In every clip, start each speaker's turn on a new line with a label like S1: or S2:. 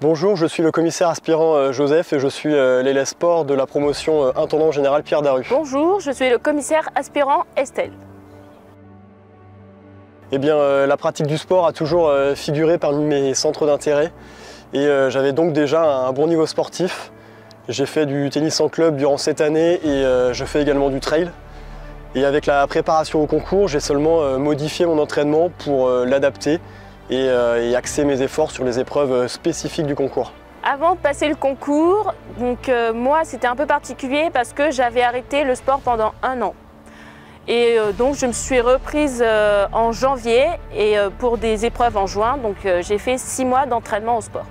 S1: Bonjour, je suis le commissaire aspirant Joseph et je suis l'élève sport de la promotion intendant général Pierre Daru.
S2: Bonjour, je suis le commissaire aspirant Estelle.
S1: Eh bien, la pratique du sport a toujours figuré parmi mes centres d'intérêt et j'avais donc déjà un bon niveau sportif. J'ai fait du tennis en club durant cette année et je fais également du trail. Et avec la préparation au concours, j'ai seulement modifié mon entraînement pour l'adapter et axer mes efforts sur les épreuves spécifiques du concours.
S2: Avant de passer le concours, moi c'était un peu particulier parce que j'avais arrêté le sport pendant 1 an. Et donc je me suis reprise en janvier et pour des épreuves en juin, donc j'ai fait 6 mois d'entraînement au sport.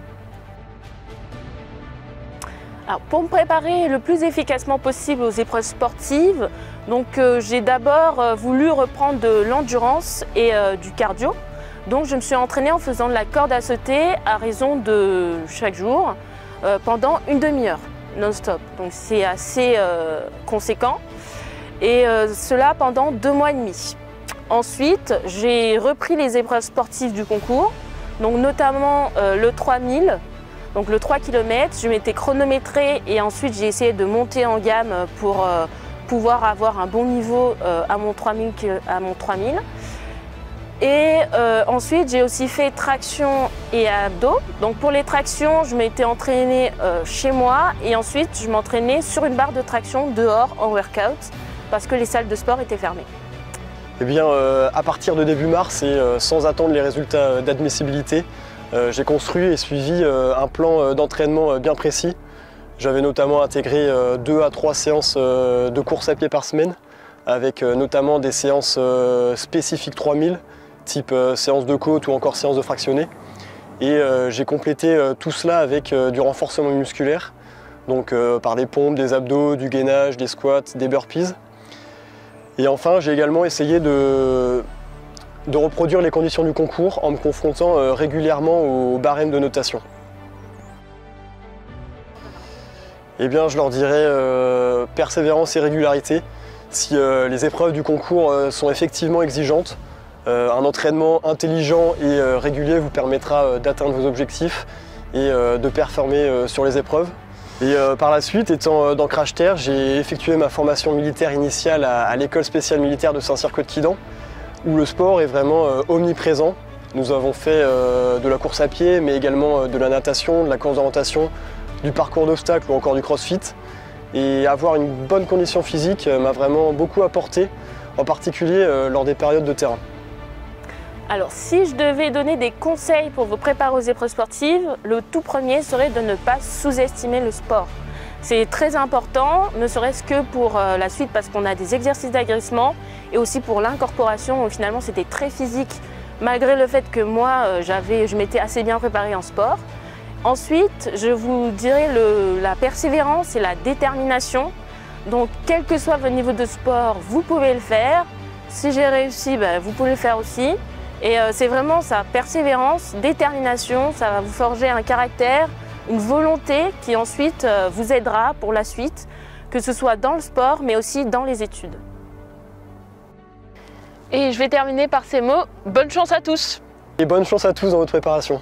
S2: Alors, pour me préparer le plus efficacement possible aux épreuves sportives, j'ai d'abord voulu reprendre de l'endurance et du cardio. Donc je me suis entraînée en faisant de la corde à sauter à raison de chaque jour pendant une demi-heure non-stop. Donc c'est assez conséquent et cela pendant 2 mois et demi. Ensuite, j'ai repris les épreuves sportives du concours, donc notamment le 3000, donc le 3 km. Je m'étais chronométrée et ensuite j'ai essayé de monter en gamme pour pouvoir avoir un bon niveau à mon 3000. Et ensuite, j'ai aussi fait traction et abdos. Donc pour les tractions, je m'étais entraînée chez moi et ensuite je m'entraînais sur une barre de traction dehors en workout parce que les salles de sport étaient fermées.
S1: Eh bien, à partir de début mars et sans attendre les résultats d'admissibilité, j'ai construit et suivi un plan d'entraînement bien précis. J'avais notamment intégré 2 à 3 séances de course à pied par semaine avec notamment des séances spécifiques 3000, type séance de côte ou encore séance de fractionné. Et j'ai complété tout cela avec du renforcement musculaire, donc par des pompes, des abdos, du gainage, des squats, des burpees. Et enfin, j'ai également essayé de reproduire les conditions du concours en me confrontant régulièrement au barème de notation. Eh bien, je leur dirais persévérance et régularité. Si les épreuves du concours sont effectivement exigeantes, un entraînement intelligent et régulier vous permettra d'atteindre vos objectifs et de performer sur les épreuves. Et par la suite, étant dans Crash Terre, j'ai effectué ma formation militaire initiale à l'école spéciale militaire de Saint-Cyr-Côte-Quidan, où le sport est vraiment omniprésent. Nous avons fait de la course à pied, mais également de la natation, de la course d'orientation, du parcours d'obstacles ou encore du crossfit. Et avoir une bonne condition physique m'a vraiment beaucoup apporté, en particulier lors des périodes de terrain.
S2: Alors si je devais donner des conseils pour vous préparer aux épreuves sportives, le tout premier serait de ne pas sous-estimer le sport. C'est très important, ne serait-ce que pour la suite parce qu'on a des exercices d'agressement et aussi pour l'incorporation où finalement c'était très physique malgré le fait que moi je m'étais assez bien préparée en sport. Ensuite, je vous dirais la persévérance et la détermination. Donc quel que soit votre niveau de sport, vous pouvez le faire. Si j'ai réussi, vous pouvez le faire aussi. Et c'est vraiment sa persévérance, détermination, ça va vous forger un caractère, une volonté qui ensuite vous aidera pour la suite, que ce soit dans le sport mais aussi dans les études. Et je vais terminer par ces mots, bonne chance à tous!
S1: Et bonne chance à tous dans votre préparation!